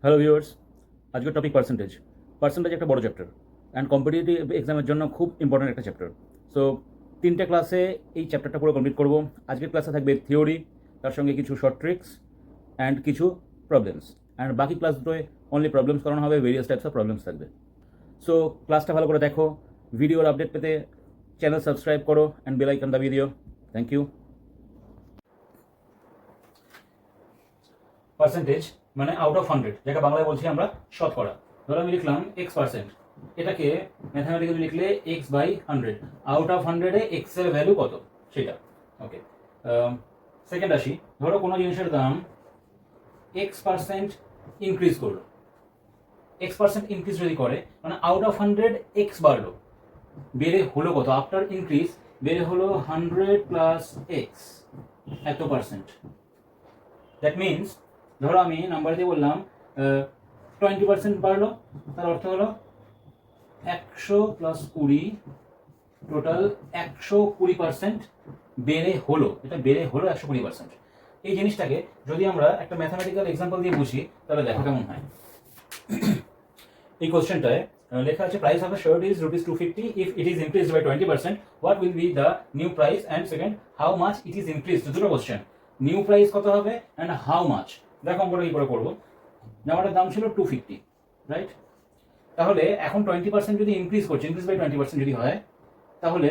Hello viewers, আজকের topic percentage. Percentage একটা বড় চ্যাপ্টার অ্যান্ড কম্পিটিটিভ এক্সামের জন্য খুব ইম্পর্ট্যান্ট একটা চ্যাপ্টার। সো 3টে ক্লাসে এই চ্যাপ্টারটা পুরো কমপ্লিট করব। আজকের ক্লাসে থাকবে থিওরি, তার সঙ্গে কিছু শর্ট ট্রিক্স অ্যান্ড কিছু প্রবলেমস, অ্যান্ড বাকি ক্লাস দুটোয় অনলি প্রবলেমস করানো হবে, ভেরিয়াস টাইপস অফ প্রবলেমস থাকবে। সো ক্লাসটা ভালো করে দেখো, ভিডিওর আপডেট পেতে চ্যানেল সাবস্ক্রাইব করো অ্যান্ড বেল আইকন দাবিয়ে দিও। Thank you. পার্সেন্টেজ মানে আউট অফ 100, যেটা বাংলায় বলছি আমরা শতকরা। ধরো আমি লিখলাম x%, এটাকে ম্যাথামেটিক্যালি লিখলে x/100। আউট অফ 100-এ x এর ভ্যালু কত সেটা। ওকে, সেকেন্ড আসি। ধরো কোনো জিনিসের দাম x% ইনক্রিজ করলো। x% ইনক্রিজ যদি করে মানে আউট অফ 100 x বাড়লো, বেড়ে হলো কত? আফটার ইনক্রিজ বেড়ে হলো 100 প্লাস x, এত পার্সেন্ট। দ্যাট মিনস ধরো আমি নাম্বার দিয়ে বললাম 20% বাড়লো, তার অর্থ হলো 100 প্লাস 20, টোটাল 120% বেড়ে হলো। এটা বেড়ে হলো 120%। এই জিনিসটাকে যদি আমরা একটা ম্যাথামেটিক্যাল এক্সাম্পল দিয়ে বুঝি তাহলে দেখো কেমন হয়। এই কোশ্চেনটায় লেখা আছে price of a shirt is ₹250, if it is increased by 20% what will be the new price, and second how much it is increased. দুটো কোশ্চেন, নিউ প্রাইস কত হবে অ্যান্ড হাউ মাচ। দেখো আমরা কি করে করবো। জামাটার দাম ছিল 250, রাইট? তাহলে এখন 20% যদি ইনক্রিজ করছে, ইনক্রিজ বাই 20% যদি হয়, তাহলে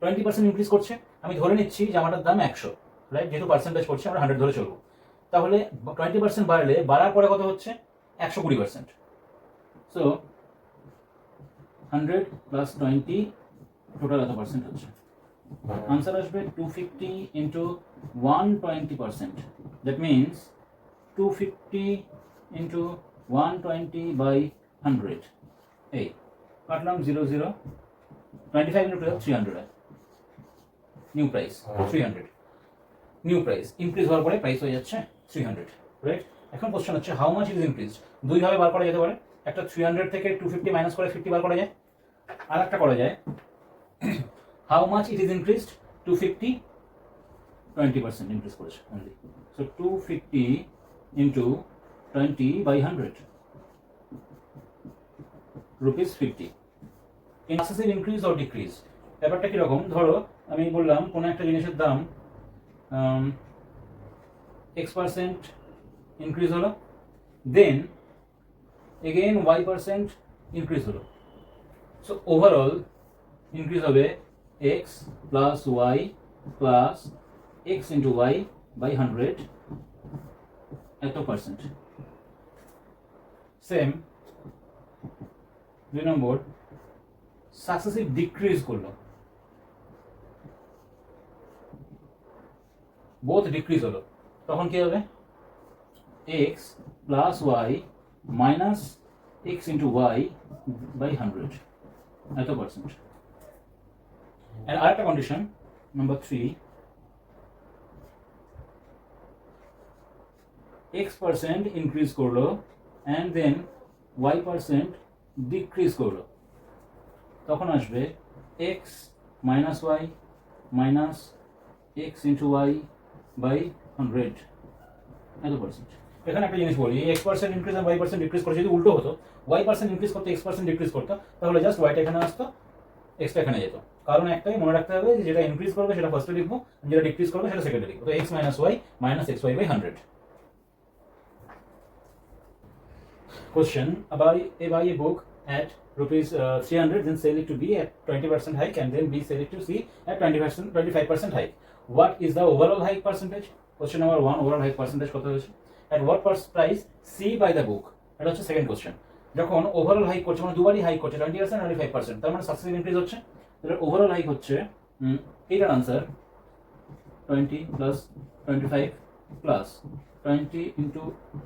20% ইনক্রিজ করছে, আমি ধরে নিচ্ছি জামাটার দাম 100, রাইট? যেহেতু পার্সেন্টেজ করছে আমরা 100 ধরে চলবো। তাহলে 20% বাড়লে বাড়ার পরে কত হচ্ছে? 120%। সো 100 প্লাস 20 টোটাল এত পার্সেন্ট হচ্ছে। আনসার আসবে 250 into 120%। That means 250 into 120 by 100। এই কাটলাম 0 0, 25 ইন্টু 12 300 হয়। New price 300। New price increase হওয়ার পরে প্রাইস হয়ে যাচ্ছে 300, রাইট? এখন কোশ্চেন হচ্ছে how much it is increase. দুইভাবে বার করা যেতে পারে। একটা 300 থেকে 250 মাইনাস করে 50 বার করা যায়, আর একটা করা যায় how much it is increased. 250 20% increase করেছে only. So 250 into 20 by 100 ₹50 in successive increase or decrease. ব্যাপারটা কিরকম? ধরো আমি বললাম কোনো একটা জিনিসের দাম x% ইনক্রিজ হলো, দেন এগেইন y% ইনক্রিজ হলো। সো ওভারঅল ইনক্রিজ হবে x plus y plus x into y by 100 এত percent. Same 2 number, successive decrease করলো, বোথ ডিক্রিজ হলো, তখন কি হবে? x plus y minus x into y by 100 এত পার্সেন্ট। আর আরেকটা কন্ডিশন নাম্বার 3, x% ইনক্রিজ করলো অ্যান্ড দেন y% ডিক্রিজ করলো, তখন আসবে x minus y minus x into y by 100 এত পার্সেন্ট। এখানে একটা জিনিস বলি, x% ইনক্রিজ আর y% ডিক্রিজ করে যদি উল্টো হতো, y% ইনক্রিজ করতো x% ডিক্রিজ করতো, তাহলে জাস্ট yটা এখানে আসতো, xটা এখানে যেত। কারণ একটাই মনে রাখতে হবে যে যেটা ইনক্রিজ করবে সেটা ফার্স্টে লিখবো, যেটা ডিক্রিজ করবে সেটা সেকেন্ডে লিখবো। তো x minus y minus xy by 100। Question: buy a book at ₹300, then sell it to B at 20% hike, and then B sell it to C at 25% hike. What is the overall hike percentage? Question number 1, overall hike percentage কত হয়েছে? At what price C buy the book? এটা হচ্ছে second question. যখন overall hike করছে মানে দুবারই hike করছে 20% 25%, তার মানে সাকসেসিভ ইনক্রিজ হচ্ছে। তাহলে ওভারঅল হাইক হচ্ছে, এটার answer 20 plus 25 plus 20 into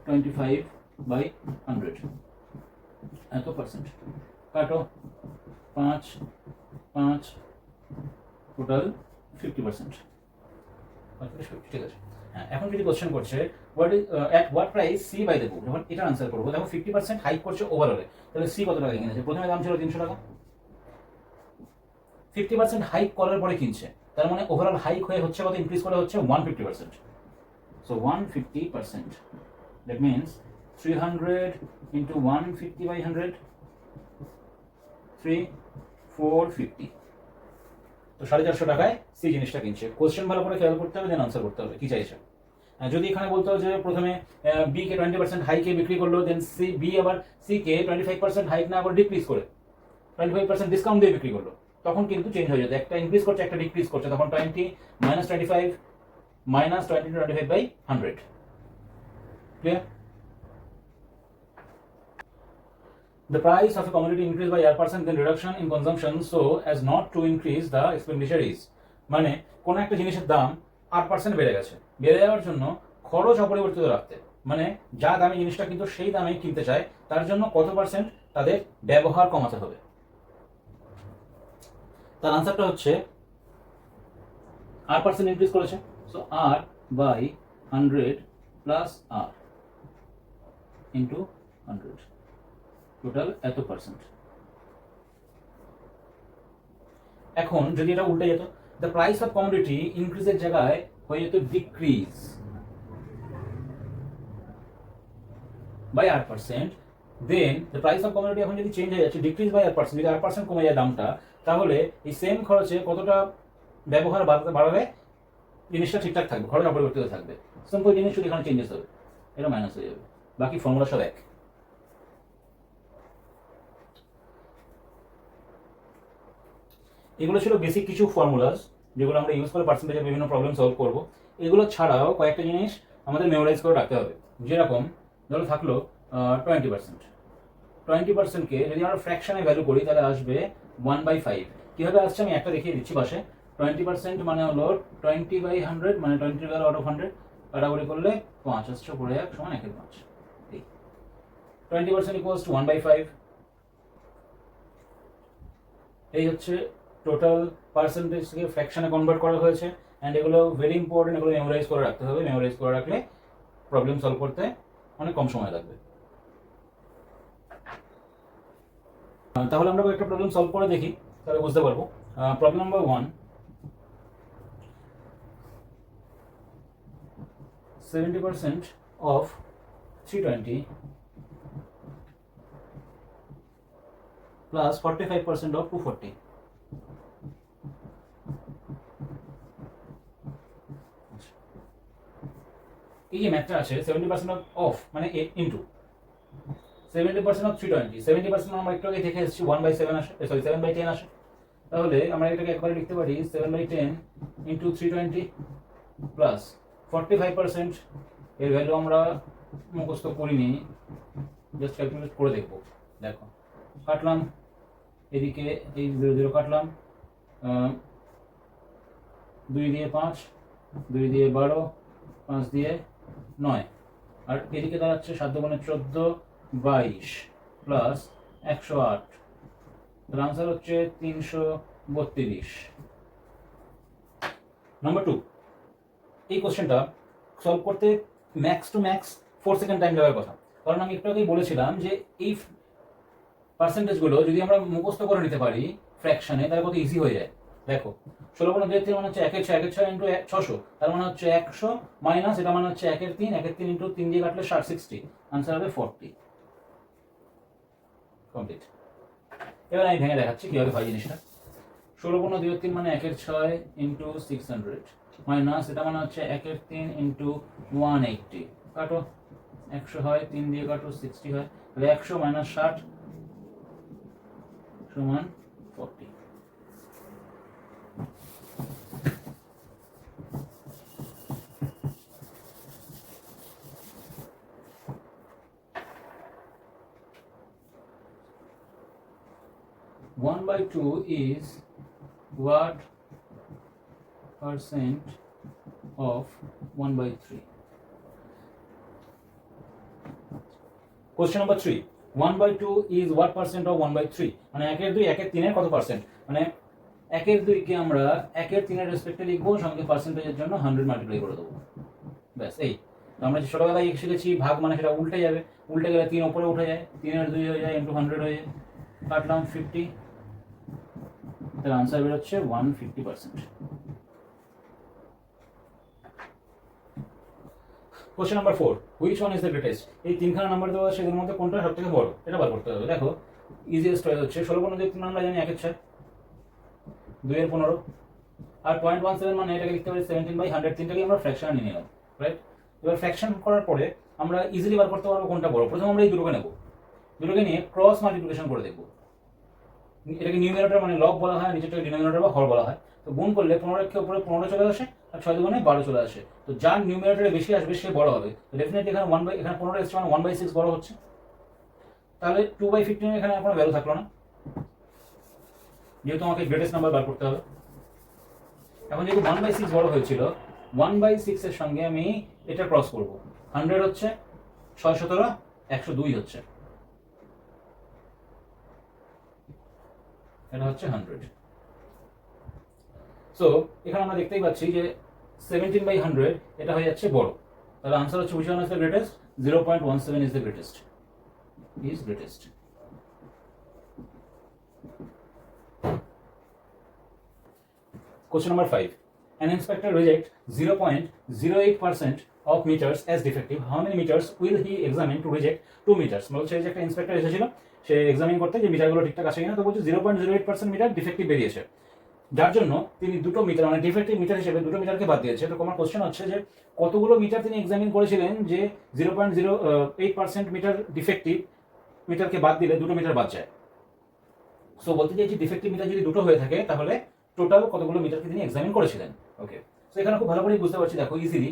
25 by 100 এত পার্সেন্ট। কাটো 5 5 টোটাল 50%। ঠিক আছে। হ্যাঁ, এখন যদি কোশ্চেন করছে at what price she buy the book, যখন এটা আনসার করবো দেখো 50% হাইক করছে ওভারঅলে, তাহলে সি কত টাকা কিনেছে? প্রথমে দাম ছিল 300 টাকা, 50% হাইক করার পরে কিনছে, তার মানে ওভারঅল হাইক হয়ে হচ্ছে কত? ইনক্রিজ করে হচ্ছে 150%। সো 150%। That means 300 into 150/100 450। তো 450 টাকায় সি জিনিসটা কিনছে। কোশ্চেন ভালো করে খেয়াল করতে হবে, দেন আনসার করতে হবে কি চাইছে। যদি এখানে বলতে হবে যে প্রথমে বি কে 20% হাইকে বিক্রি করলো, দেন সি বি আবার সি কে 25% হাইক না আবার ডিক্রিজ করে 25% ডিসকাউন্ট দিয়ে বিক্রি করলো, তখন কিন্তু চেঞ্জ হয়ে যেত, একটা ইনক্রিজ করছে একটা ডিক্রিজ করছে, তখন 20 - 25 - 20 × 25/100। Clear? The price of a commodity increased by R%, then reduction in consumption so as not to increase the expenditure is, মানে কোন একটা জিনিসের দাম R% বেড়ে গেছে, বেড়ে যাওয়ার জন্য খরচ অপরিবর্তিত রাখতে, মানে যা দামি জিনিসটা কিন্তু সেই দামে কিনতে চায়, তার জন্য কত পার্সেন্ট তাদের ব্যবহার কমাতে হবে। তার আনসারটা হচ্ছে R% ইনক্রিজ করেছে, so R/100 plus R into 100, total এত পার্সেন্ট। এখন যদি এটা উল্টে যেত, দ্য প্রাইস অফ কমোডিটি ইনক্রিজের জায়গায় হয়ে যেত decrease by R%, then the price of commodity এখন যদি চেঞ্জ হয়ে যাচ্ছে ডিক্রিজ বাই R%, যদি R% কমে যায় দামটা, তাহলে এই সেম খরচে কতটা ব্যবহার বাড়ালে জিনিসটা ঠিকঠাক থাকবে, খরচ অপরিবর্তিত থাকবে। সিম্পল জিনিস, শুধু এখানে চেঞ্জেস হবে, এটা মাইনাস হয়ে যাবে, বাকি ফর্মুলা সব এক। এগুলো ছিল বেসিক কিছু ফর্মুলাস যেগুলো আমরা ইউজ করে পার্সেন্টেজের বিভিন্ন প্রবলেম সলভ করব। এগুলো ছাড়াও কয়েকটা জিনিস আমাদের মেমোরাইজ করে রাখতে হবে, যেরকম ধরো থাকলো 20%কে যদি আমরা ফ্র্যাকশনে ভ্যালু করি তাহলে আসবে 1/5। কীভাবে আসছে আমি একটা দেখিয়ে দিচ্ছি পাশে। 20% মানে হলো 20/100, মানে 20 ভ্যালু আউট অফ 100 কাটাকুটি করলে 5 আসছে, পড়ে 1 সমান 1/5। 20% ইকুয়ালস টু 1/5। এই হচ্ছে টোটাল পার্সেন্টেজকে ফ্র্যাকশনে কনভার্ট করা হয়েছে। অ্যান্ড এগুলো ভেরি ইম্পর্টেন্ট, এগুলো মেমোরাইজ করে রাখতে হবে। মেমোরাইজ করে রাখলে প্রবলেম সলভ করতে অনেক কম সময় লাগবে। তাহলে আমরা একটা প্রবলেম সলভ করে দেখি, তাহলে বুঝতে পারবো। Problem number 1, 70% of 320 plus 45% of 240। এই যে ম্যাথটা আছে 70% অফ মানে ইনটু 70% অফ 320, 70% আমরা একটু আগে দেখে এসেছি 1/7 আসে, সরি 7/10 আসে। তাহলে আমরা এটাকে একবারে লিখতে পারি 7/10 ইন্টু 320 প্লাস 45%। এর ভ্যালু আমরা মুখস্থ করিনি, জাস্ট ক্যালকুলেট করে দেখবো। দেখো কাটলাম, এদিকে এই 0 0 কাটলাম, 2 দিয়ে 5, 2 দিয়ে 12, 5 দিয়ে 9, আর এদিকে দাঁড়াচ্ছে 7 × 14 22 প্লাস 108। তার আনসার হচ্ছে 332। নাম্বার 2, এই কোশ্চেনটা সলভ করতে max to max 4 second time লাগার কথা, কারণ আমি একটু আগেই বলেছিলাম যে এই পার্সেন্টেজগুলো যদি আমরা মুখস্থ করে নিতে পারি ফ্র্যাকশনে, তাহলে কত ইজি হয়ে যায়। দেখো 16 × 2 মানে হচ্ছে 1/6, 1/6 ইন্টু 600, তার মানে হচ্ছে 100 মাইনাস এটা মানে হচ্ছে 1/3, 1/3 ইন্টু 3 দিয়ে কাটলে 60, আনসার হবে 40। কমপ্লিট। এবার আমি ভেঙে দেখাচ্ছি কিভাবে হয় জিনিসটা। 16 × 2 মানে 1/6 ইন্টু 600 মাইনাস এটা মানে হচ্ছে 1/3 ইন্টু 180, কাটো 100 হয়, 3 দিয়ে কাটো 60 হয়, তাহলে 100 মাইনাস 60 সমান 40।1/2 is what percent of 1/3? Question number 3, 1/2 is what percent of 1/3? মানে 1/2 1/3 কত পার্সেন্ট, মানে 1/2 কে আমরা 1/3 রেসপেক্টে লিখবো, সঙ্গে পার্সেন্টেজের জন্য 100 মাল্টিপ্লাই করে দেবো, ব্যাস। এই আমরা যে ছোটবেলায় শিখেছি ভাগ মানে সেটা উল্টে যাবে, উল্টে গেলে 3 উপরে উঠে যায়, 3 2 হয়ে যায়, ইন্টু 100 হয়ে যায়, কাটলাম 50, তার আনসার বেরোচ্ছে 150%। Question number 4, which one is the greatest? এই তিনখানা নাম্বার দেওয়া আছে, এদের মধ্যে কোনটা সবথেকে বড় এটা বার করতে হবে। দেখো ইজিয়েস্ট হচ্ছে 16 আমরা জানি 1/6, 2/15, আর 0.17 মানে এটাকে লিখতে পারি 17/100, তিনটাকে আমরা ফ্র্যাকশন নিয়ে নিলাম, রাইট? এবার ফ্র্যাকশন করার পরে আমরা ইজিলি বার করতে পারবো কোনটা বড়। প্রথমে আমরা এই দুটোকে নেব, দুটোকে নিয়ে ক্রস মাল্টিপ্লিকেশন করে দেখবো। এটাকে নিউমিনেটর মানে লব বলা হয়, নিচেরটাকে ডিনোমিনেটর বা হর বলা হয়। তো গুণ করলে 15 কে উপরে 15 চলে আসে, আর 6 দুগুণে 12 চলে আসে। তো যার নিউমিনেটরে বেশি আসবে সে বড় হবে। তো ডেফিনেটলি এখানে 1 এখানে 15 এসছে মানে 1/6 বড় হচ্ছে। তাহলে 2/15 এখানে কোনো ভ্যালু থাকলো না, যেহেতু আমাকে গ্রেটেস্ট নাম্বার বার করতে হবে। এখন যেহেতু 1/6 বড় হয়েছিল, 1/6 এর সঙ্গে আমি এটা ক্রস করব। 100 হচ্ছে 6 17, 102 হচ্ছে, এটা হচ্ছে 100। সো এখানে আমরা দেখতেই পাচ্ছি যে 17/100 এটা হয়ে যাচ্ছে বড়। তাহলে আনসার হচ্ছে which one is the greatest? 0.17 is the greatest. Is greatest. Question number 5. An inspector rejects 0.08% of meters as defective. How many meters will he examine to reject 2 meters? বলছে যে একটা ইন্সপেক্টর এসেছিল, সে এক্সামিন করতে যে মিটারগুলো ঠিকঠাক আছে কিনা। তো বলছে 0.08% মিটার ডিফেক্টিভ বেরিয়েছে, যার জন্য তিনি দুটো মিটার মানে ডিফেক্টিভ মিটার হিসেবে দুটো মিটারকে বাদ দিয়েছে। তো আমার কোশ্চেন হচ্ছে যে কতগুলো মিটার তিনি এক্সামিন করেছিলেন যে 0.08% মিটার ডিফেক্টিভ মিটারকে বাদ দিলে দুটো মিটার বাদ যায়। সো বলতে চাইছি ডিফেক্টিভ মিটার যদি দুটো হয়ে থাকে তাহলে টোটাল কতগুলো মিটারকে তিনি এক্সামিন করেছিলেন। ওকে, সো এখানে খুব ভালো করে বুঝতে পারছি, দেখো ইজিলি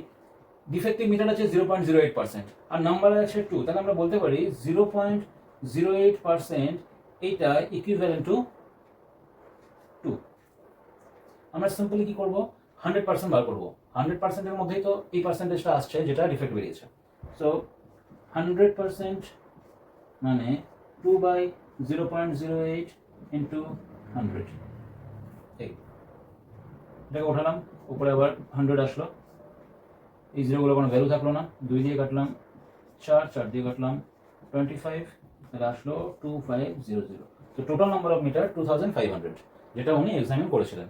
ডিফেক্টিভ মিটার আছে 0.08% আর নাম্বার আছে 2, তাহলে আমরা বলতে পারি 0.08% এইটা ইকুইভ্যালেন্ট টু 2। আমরা সিম্পলি কি করব, 100% বার করব। 100% এর মধ্যেই তো এই পার্সেন্টেজটা আসছে যেটা ডিফেক্ট বেরিয়েছে। সো 100% মানে 2/0.08 ইন্টু 100। এটাকে উঠালাম, উপরে আবার 100 আসলো, এই জিরোগুলো কোনো ভ্যালু থাকলো না, 2 দিয়ে কাটলাম 4, 4 দিয়ে কাটলাম 25, তাহলে আসলো 2500। তো টোটাল নাম্বার অফ মিটার 2500, যেটা উনি এক্সামিন করেছিলেন।